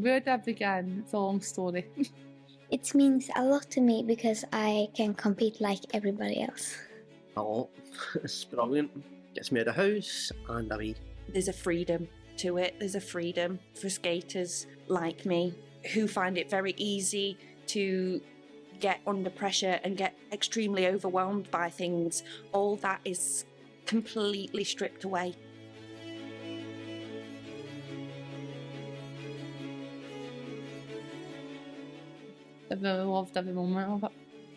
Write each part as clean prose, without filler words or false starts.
where that began, it's a long story. It means a lot to me because I can compete like everybody else. A lot. It's brilliant. Gets me out of the house and away. There's a freedom to it. There's a freedom for skaters like me who find it very easy to get under pressure and get extremely overwhelmed by things. All that is completely stripped away. I've loved every moment of it.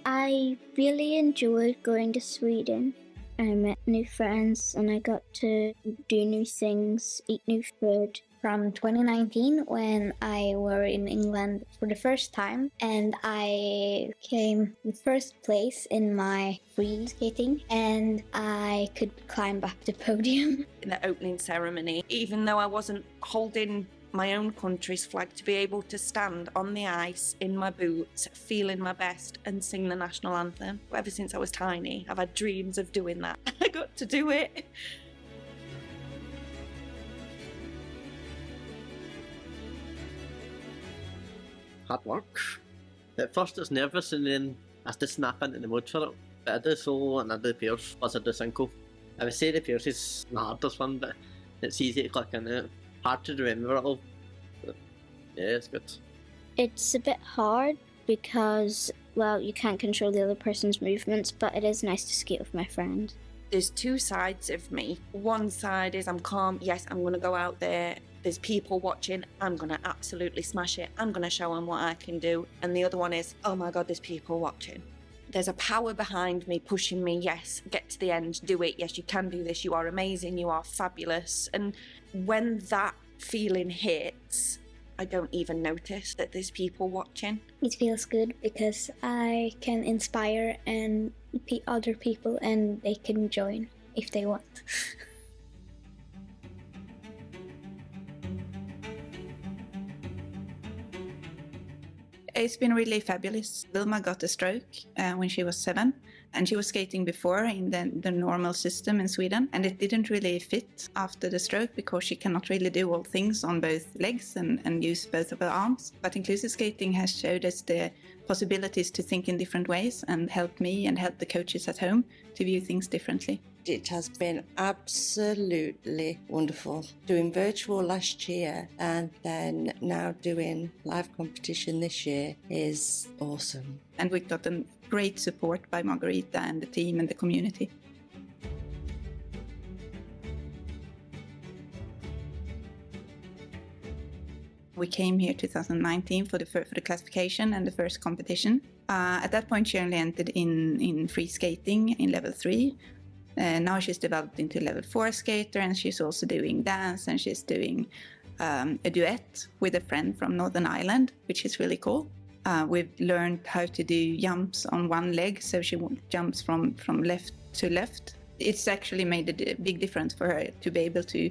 I really enjoyed going to Sweden. I met new friends and I got to do new things, eat new food. From 2019 when I were in England for the first time and I came in first place in my free skating and I could climb up the podium. In the opening ceremony, even though I wasn't holding my own country's flag, to be able to stand on the ice in my boots, feeling my best and sing the national anthem. Ever since I was tiny, I've had dreams of doing that. I got to do it. Hard work. At first it's nervous and then I have to snap into the mood for it. But I do solo and I do pairs, plus I do single. I would say the pairs is the hardest one, but it's easy to click in it. Hard to remember it all. But yeah, it's good. It's a bit hard because, well, you can't control the other person's movements, but it is nice to skate with my friend. There's two sides of me. One side is I'm calm, yes, I'm going to go out there. There's people watching, I'm going to absolutely smash it. I'm going to show them what I can do. And the other one is, oh my God, there's people watching. There's a power behind me, pushing me, yes, get to the end, do it. Yes, you can do this. You are amazing. You are fabulous. And when that feeling hits, I don't even notice that there's people watching. It feels good because I can inspire and other people and they can join if they want. It's been really fabulous. Vilma got a stroke when she was 7, and she was skating before in the normal system in Sweden, and it didn't really fit after the stroke because she cannot really do all things on both legs and use both of her arms. But inclusive skating has showed us the possibilities to think in different ways and help me and help the coaches at home to view things differently. It has been absolutely wonderful. Doing virtual last year and then now doing live competition this year is awesome. And we've gotten great support by Margarita and the team and the community. We came here 2019 for the classification and the first competition. At that point, she only entered in free skating in level 3. Now she's developed into level 4 skater, and she's also doing dance, and she's doing a duet with a friend from Northern Ireland, which is really cool. We've learned how to do jumps on one leg, so she jumps from left to left. It's actually made a big difference for her to be able to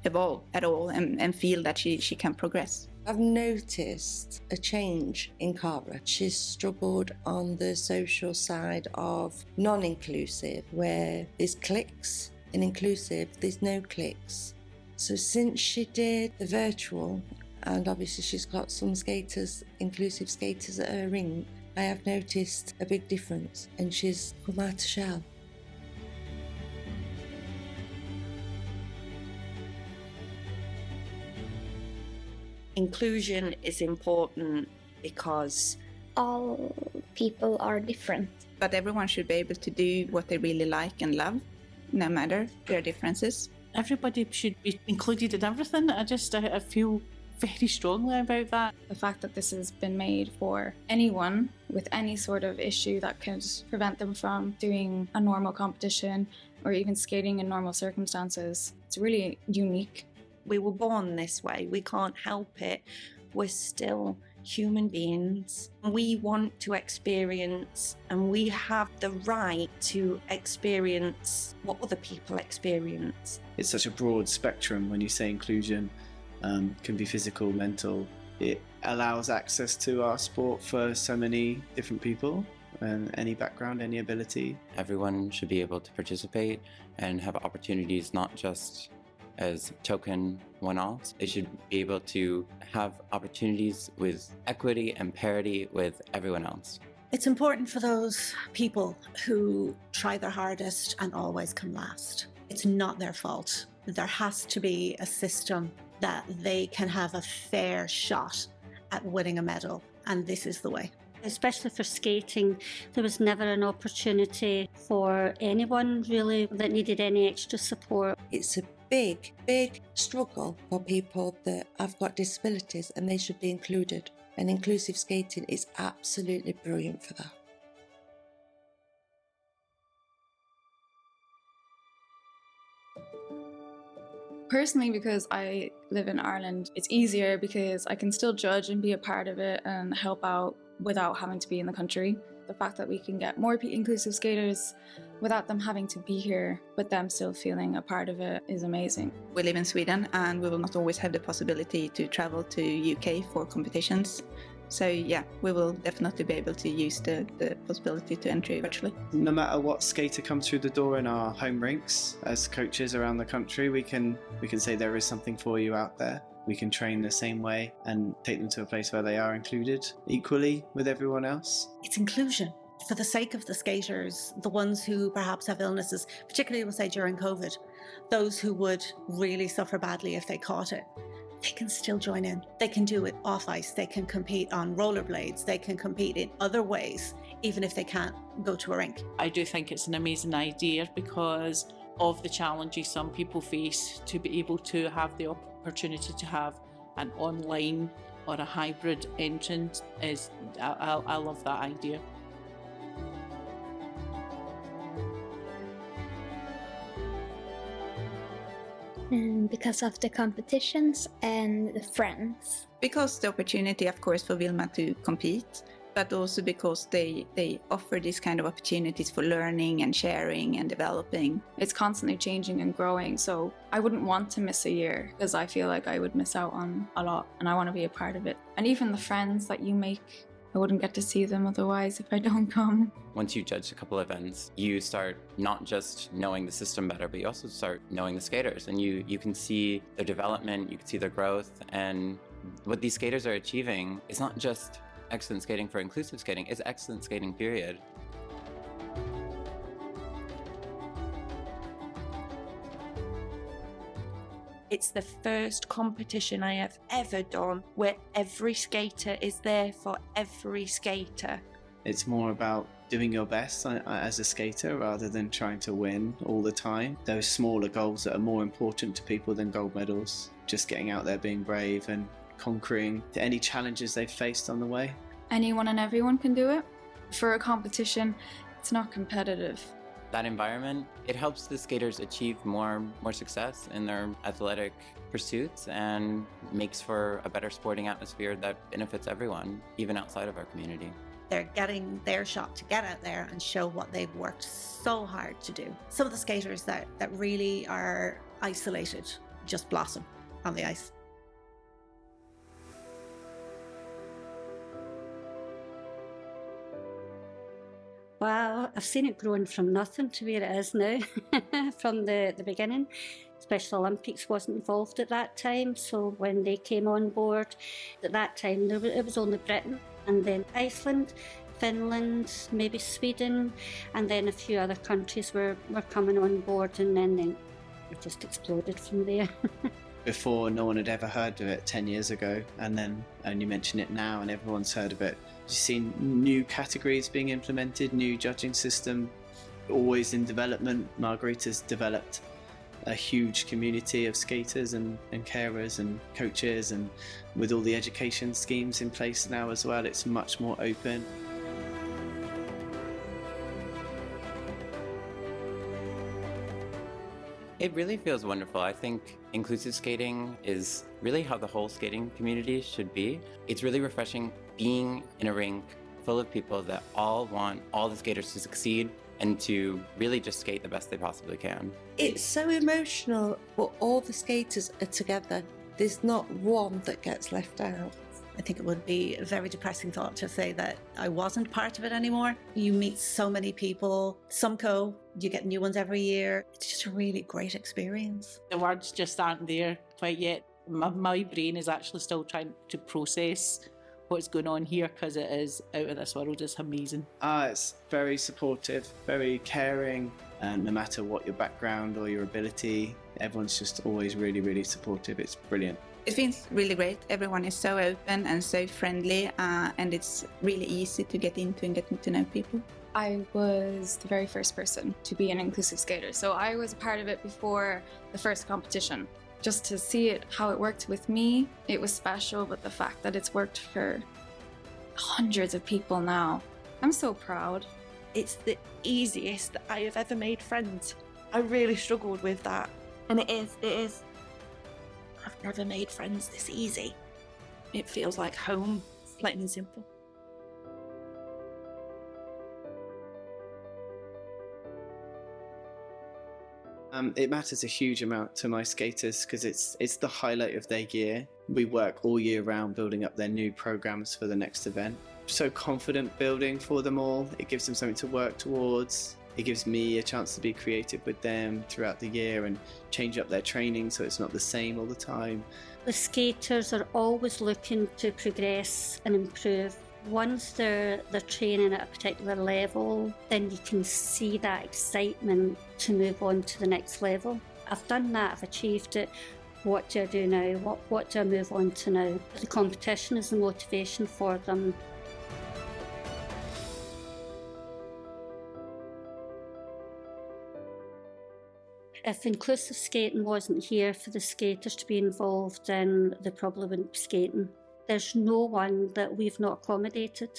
evolve at all and feel that she can progress. I've noticed a change in Cara. She's struggled on the social side of non-inclusive, where there's cliques. In inclusive, there's no cliques. So since she did the virtual, and obviously she's got some skaters, inclusive skaters at her ring, I have noticed a big difference, and she's come out of shell. Inclusion is important because all people are different. But everyone should be able to do what they really like and love, no matter their differences. Everybody should be included in everything. I feel very strongly about that. The fact that this has been made for anyone with any sort of issue that could prevent them from doing a normal competition or even skating in normal circumstances, it's really unique. we were born this way. We can't help it. We're still human beings. We want to experience, and we have the right to experience what other people experience. It's such a broad spectrum when you say inclusion. Can be physical, mental. It allows access to our sport for so many different people and any background, any ability. Everyone should be able to participate and have opportunities not just as token one-offs. They should be able to have opportunities with equity and parity with everyone else. It's important for those people who try their hardest and always come last. It's not their fault. There has to be a system that they can have a fair shot at winning a medal, and this is the way. Especially for skating, there was never an opportunity for anyone really that needed any extra support. It's a big, big struggle for people that have got disabilities, and they should be included. And inclusive skating is absolutely brilliant for that. Personally, because I live in Ireland, it's easier because I can still judge and be a part of it and help out without having to be in the country. The fact that we can get more inclusive skaters without them having to be here, but them still feeling a part of it, is amazing. We live in Sweden and we will not always have the possibility to travel to UK for competitions. So yeah, we will definitely be able to use the possibility to enter virtually. No matter what skater comes through the door in our home rinks, as coaches around the country, we can say there is something for you out there. We can train the same way and take them to a place where they are included equally with everyone else. It's inclusion. For the sake of the skaters, the ones who perhaps have illnesses, particularly we'll say during COVID, those who would really suffer badly if they caught it, they can still join in. They can do it off ice. They can compete on rollerblades. They can compete in other ways, even if they can't go to a rink. I do think it's an amazing idea because of the challenges some people face. To be able to have the opportunity to have an online or a hybrid entrance is, I love that idea. Because of the competitions and the friends. Because the opportunity, of course, for Wilma to compete, but also because they offer these kind of opportunities for learning and sharing and developing. It's constantly changing and growing, so I wouldn't want to miss a year because I feel like I would miss out on a lot and I want to be a part of it. And even the friends that you make, I wouldn't get to see them otherwise if I don't come. Once you judge a couple events, you start not just knowing the system better, but you also start knowing the skaters, and you can see their development, you can see their growth, and what these skaters are achieving is not just excellent skating for inclusive skating, it's excellent skating, period. It's the first competition I have ever done where every skater is there for every skater. It's more about doing your best as a skater rather than trying to win all the time. Those smaller goals that are more important to people than gold medals. Just getting out there, being brave and conquering any challenges they've faced on the way. Anyone and everyone can do it. For a competition, it's not competitive. That environment, it helps the skaters achieve more success in their athletic pursuits and makes for a better sporting atmosphere that benefits everyone, even outside of our community. They're getting their shot to get out there and show what they've worked so hard to do. Some of the skaters that really are isolated just blossom on the ice. Well, I've seen it growing from nothing to where it is now, from the beginning. Special Olympics wasn't involved at that time, so when they came on board, at that time it was only Britain, and then Iceland, Finland, maybe Sweden, and then a few other countries were coming on board, and then it just exploded from there. Before, no one had ever heard of it 10 years ago, and then only mention it now and everyone's heard of it. You've seen new categories being implemented, new judging system, always in development. Margarita's developed a huge community of skaters and carers and coaches, and with all the education schemes in place now as well, it's much more open. It really feels wonderful. I think inclusive skating is really how the whole skating community should be. It's really refreshing being in a rink full of people that all want all the skaters to succeed and to really just skate the best they possibly can. It's so emotional, but all the skaters are together. There's not one that gets left out. I think it would be a very depressing thought to say that I wasn't part of it anymore. You meet so many people, some go, you get new ones every year. It's just a really great experience. The words just aren't there quite yet. My brain is actually still trying to process what's going on here because it is out of this world. It's amazing. It's very supportive, very caring, and no matter what your background or your ability, everyone's just always really, really supportive. It's brilliant. It feels really great. Everyone is so open and so friendly, and it's really easy to get into and getting to know people. I was the very first person to be an inclusive skater, so I was a part of it before the first competition. Just to see it, how it worked with me, it was special, but the fact that it's worked for hundreds of people now, I'm so proud. It's the easiest that I have ever made friends. I really struggled with that. And it is. I've never made friends this easy. It feels like home, plain and simple. It matters a huge amount to my skaters because it's the highlight of their year. We work all year round building up their new programs for the next event. So confident building for them all. It gives them something to work towards. It gives me a chance to be creative with them throughout the year and change up their training so it's not the same all the time. The skaters are always looking to progress and improve. Once they're training at a particular level, then you can see that excitement to move on to the next level. I've done that, I've achieved it. What do I do now? What do I move on to now? The competition is the motivation for them. If inclusive skating wasn't here for the skaters to be involved, then they probably wouldn't be skating. There's no one that we've not accommodated.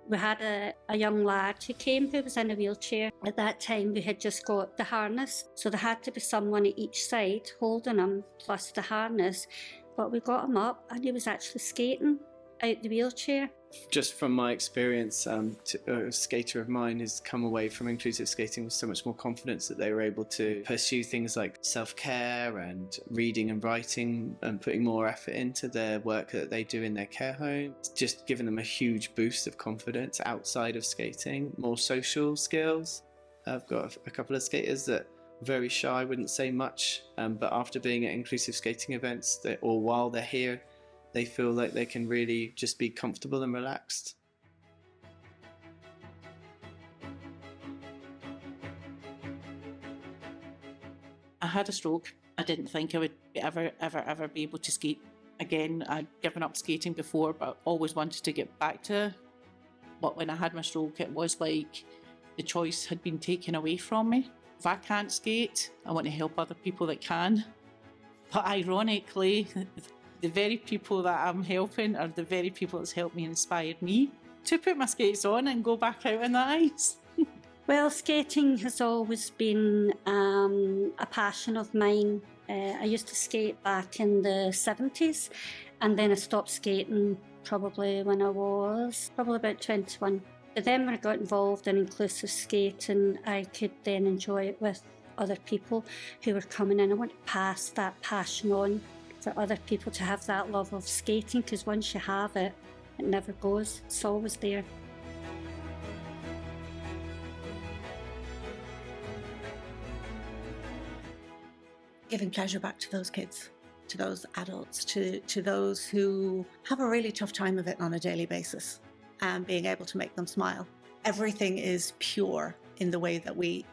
We had a young lad who came who was in a wheelchair. At that time we had just got the harness, so there had to be someone at each side holding him plus the harness, but we got him up and he was actually skating out the wheelchair. Just from my experience, a skater of mine has come away from inclusive skating with so much more confidence that they were able to pursue things like self-care and reading and writing and putting more effort into their work that they do in their care home. It's just given them a huge boost of confidence outside of skating, more social skills. I've got a couple of skaters that are very shy, wouldn't say much, but after being at inclusive skating events or while they're here, they feel like they can really just be comfortable and relaxed. I had a stroke. I didn't think I would ever be able to skate again. I'd given up skating before, but always wanted to get back to it. But when I had my stroke, it was like the choice had been taken away from me. If I can't skate, I want to help other people that can. But ironically, the very people that I'm helping are the very people that's helped me, inspired me to put my skates on and go back out on the ice. Well, skating has always been a passion of mine. I used to skate back in the 70s, and then I stopped skating probably when I was about 21. But then when I got involved in inclusive skating, I could then enjoy it with other people who were coming in. I want to pass that passion on for other people to have that love of skating, because once you have it, it never goes. It's always there. Giving pleasure back to those kids, to those adults, to those who have a really tough time of it on a daily basis, and being able to make them smile. Everything is pure in the way that we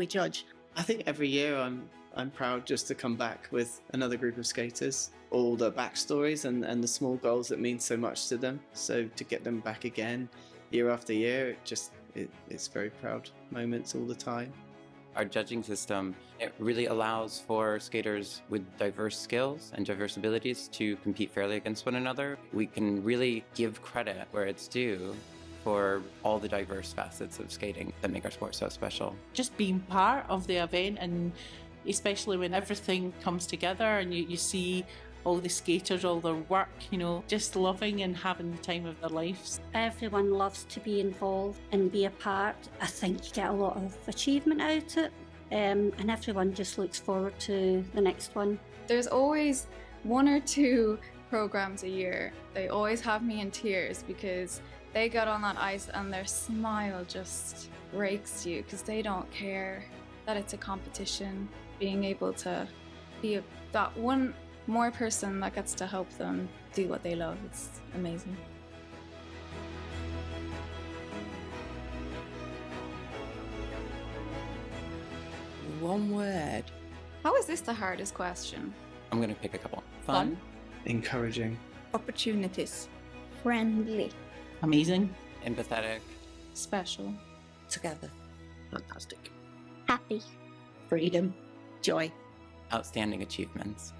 judge. I think every year I'm proud just to come back with another group of skaters, all the backstories and the small goals that mean so much to them. So to get them back again year after year, it's very proud moments all the time. Our judging system, it really allows for skaters with diverse skills and diverse abilities to compete fairly against one another. We can really give credit where it's due for all the diverse facets of skating that make our sport so special. Just being part of the event, and especially when everything comes together and you see all the skaters, all their work, just loving and having the time of their lives. Everyone loves to be involved and be a part. I think you get a lot of achievement out of it, and everyone just looks forward to the next one. There's always one or two programs a year, they always have me in tears because they get on that ice and their smile just breaks you because they don't care that it's a competition. Being able to be that one more person that gets to help them do what they love, it's amazing. One word. How is this the hardest question? I'm going to pick a couple. Fun. Encouraging. Opportunities. Friendly. Amazing. Empathetic. Special. Together. Fantastic. Happy. Freedom. Joy. Outstanding achievements.